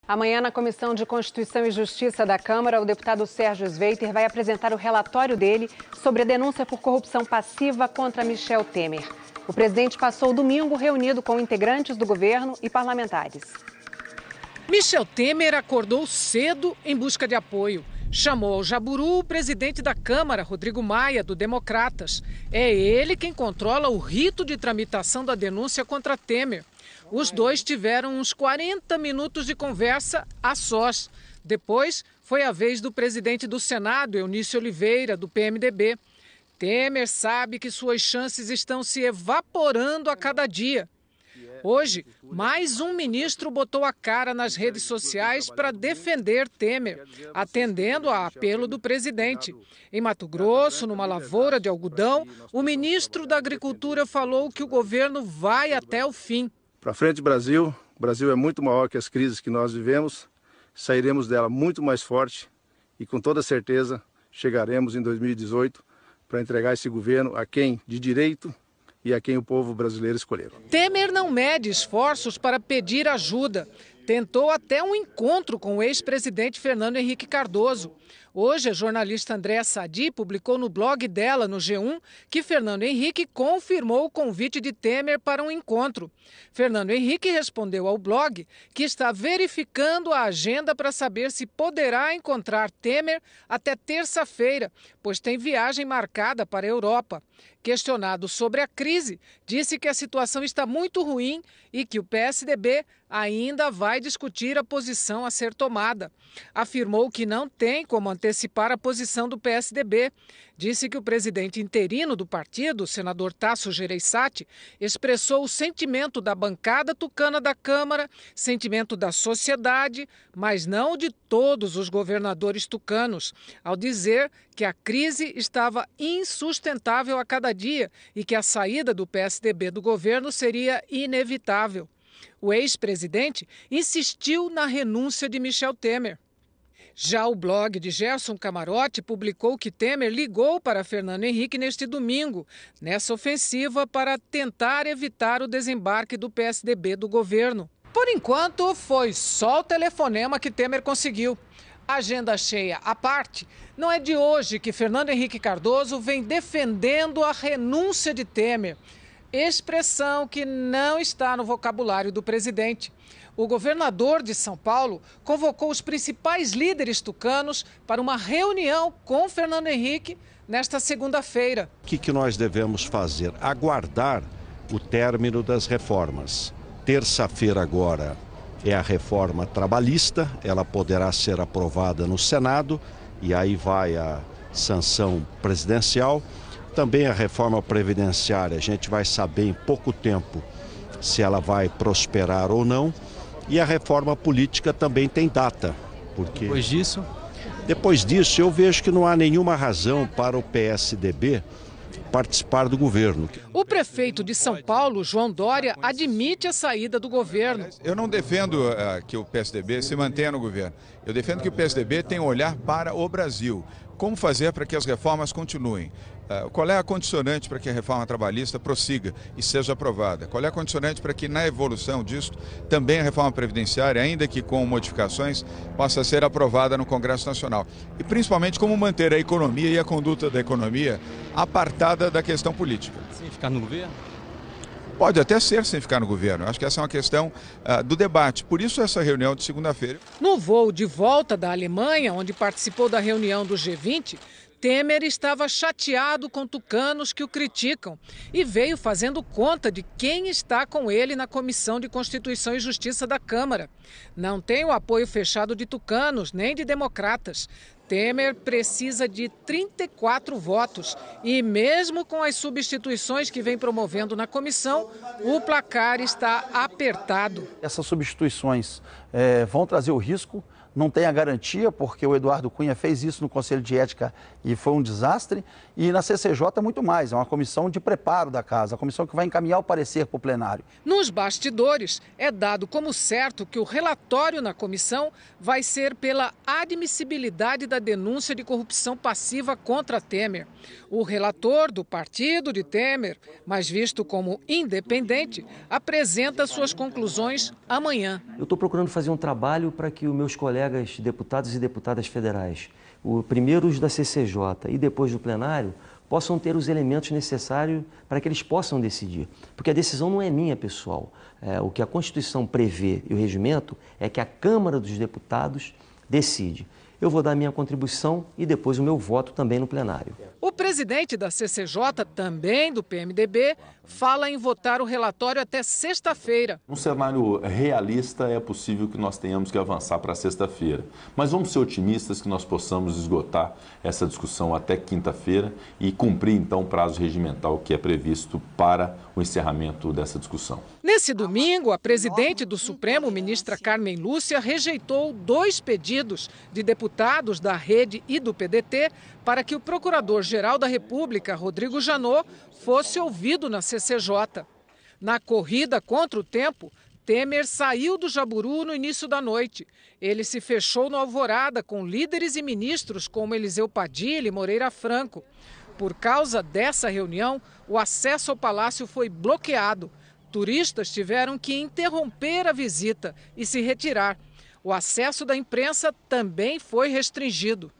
Amanhã, na Comissão de Constituição e Justiça da Câmara, o deputado Sérgio Sveiter vai apresentar o relatório dele sobre a denúncia por corrupção passiva contra Michel Temer. O presidente passou o domingo reunido com integrantes do governo e parlamentares. Michel Temer acordou cedo em busca de apoio. Chamou ao Jaburu o presidente da Câmara, Rodrigo Maia, do Democratas. É ele quem controla o rito de tramitação da denúncia contra Temer. Os dois tiveram uns 40 minutos de conversa a sós. Depois, foi a vez do presidente do Senado, Eunício Oliveira, do PMDB. Temer sabe que suas chances estão se evaporando a cada dia. Hoje, mais um ministro botou a cara nas redes sociais para defender Temer, atendendo a apelo do presidente. Em Mato Grosso, numa lavoura de algodão, o ministro da Agricultura falou que o governo vai até o fim. Para frente, Brasil. O Brasil é muito maior que as crises que nós vivemos. Sairemos dela muito mais forte e, com toda certeza, chegaremos em 2018 para entregar esse governo a quem de direito e a quem o povo brasileiro escolheu. Temer não mede esforços para pedir ajuda. Tentou até um encontro com o ex-presidente Fernando Henrique Cardoso. Hoje, a jornalista Andréa Sadi publicou no blog dela, no G1, que Fernando Henrique confirmou o convite de Temer para um encontro. Fernando Henrique respondeu ao blog que está verificando a agenda para saber se poderá encontrar Temer até terça-feira, pois tem viagem marcada para a Europa. Questionado sobre a crise, disse que a situação está muito ruim e que o PSDB ainda vai discutir a posição a ser tomada. Afirmou que não tem como antecipar a posição do PSDB. Disse que o presidente interino do partido, o senador Tasso Gereissati, expressou o sentimento da bancada tucana da Câmara, sentimento da sociedade, mas não de todos os governadores tucanos, ao dizer que a crise estava insustentável a cada dia e que a saída do PSDB do governo seria inevitável. O ex-presidente insistiu na renúncia de Michel Temer. Já o blog de Gerson Camarote publicou que Temer ligou para Fernando Henrique neste domingo, nessa ofensiva para tentar evitar o desembarque do PSDB do governo. Por enquanto, foi só o telefonema que Temer conseguiu. Agenda cheia à parte, não é de hoje que Fernando Henrique Cardoso vem defendendo a renúncia de Temer. Expressão que não está no vocabulário do presidente. O governador de São Paulo convocou os principais líderes tucanos para uma reunião com Fernando Henrique nesta segunda-feira. O que nós devemos fazer? Aguardar o término das reformas. Terça-feira agora é a reforma trabalhista, ela poderá ser aprovada no Senado e aí vai a sanção presidencial. Também a reforma previdenciária, a gente vai saber em pouco tempo se ela vai prosperar ou não. E a reforma política também tem data. Porque Depois disso, eu vejo que não há nenhuma razão para o PSDB participar do governo. O prefeito de São Paulo, João Dória, admite a saída do governo. Eu não defendo que o PSDB se mantenha no governo. Eu defendo que o PSDB tenha um olhar para o Brasil. Como fazer para que as reformas continuem? Qual é a condicionante para que a reforma trabalhista prossiga e seja aprovada? Qual é a condicionante para que na evolução disso também a reforma previdenciária, ainda que com modificações, possa ser aprovada no Congresso Nacional? E principalmente como manter a economia e a conduta da economia apartada da questão política. Sem ficar no governo? Pode até ser sem ficar no governo. Acho que essa é uma questão do debate. Por isso essa reunião de segunda-feira. No voo de volta da Alemanha, onde participou da reunião do G20, Temer estava chateado com tucanos que o criticam e veio fazendo conta de quem está com ele na Comissão de Constituição e Justiça da Câmara. Não tem o apoio fechado de tucanos nem de democratas. Temer precisa de 34 votos e mesmo com as substituições que vem promovendo na comissão, o placar está apertado. Essas substituições vão trazer o risco. Não tem a garantia, porque o Eduardo Cunha fez isso no Conselho de Ética e foi um desastre. E na CCJ muito mais, é uma comissão de preparo da casa, a comissão que vai encaminhar o parecer para o plenário. Nos bastidores, é dado como certo que o relatório na comissão vai ser pela admissibilidade da da denúncia de corrupção passiva contra Temer. O relator do partido de Temer, mas visto como independente, apresenta suas conclusões amanhã. Eu estou procurando fazer um trabalho para que os meus colegas deputados e deputadas federais, primeiro os da CCJ e depois do plenário, possam ter os elementos necessários para que eles possam decidir. Porque a decisão não é minha, pessoal. O que a Constituição prevê e o regimento é que a Câmara dos Deputados decide. Eu vou dar a minha contribuição e depois o meu voto também no plenário. O presidente da CCJ, também do PMDB, fala em votar o relatório até sexta-feira. Num cenário realista, é possível que nós tenhamos que avançar para sexta-feira. Mas vamos ser otimistas que nós possamos esgotar essa discussão até quinta-feira e cumprir, então, o prazo regimental que é previsto para o encerramento dessa discussão. Nesse domingo, a presidente do Supremo, ministra Carmen Lúcia, rejeitou 2 pedidos de deputados da Rede e do PDT para que o Procurador-Geral da República, Rodrigo Janot, fosse ouvido na CCJ. Na corrida contra o tempo, Temer saiu do Jaburu no início da noite. Ele se fechou no Alvorada com líderes e ministros como Eliseu Padilha e Moreira Franco. Por causa dessa reunião, o acesso ao palácio foi bloqueado. Turistas tiveram que interromper a visita e se retirar. O acesso da imprensa também foi restringido.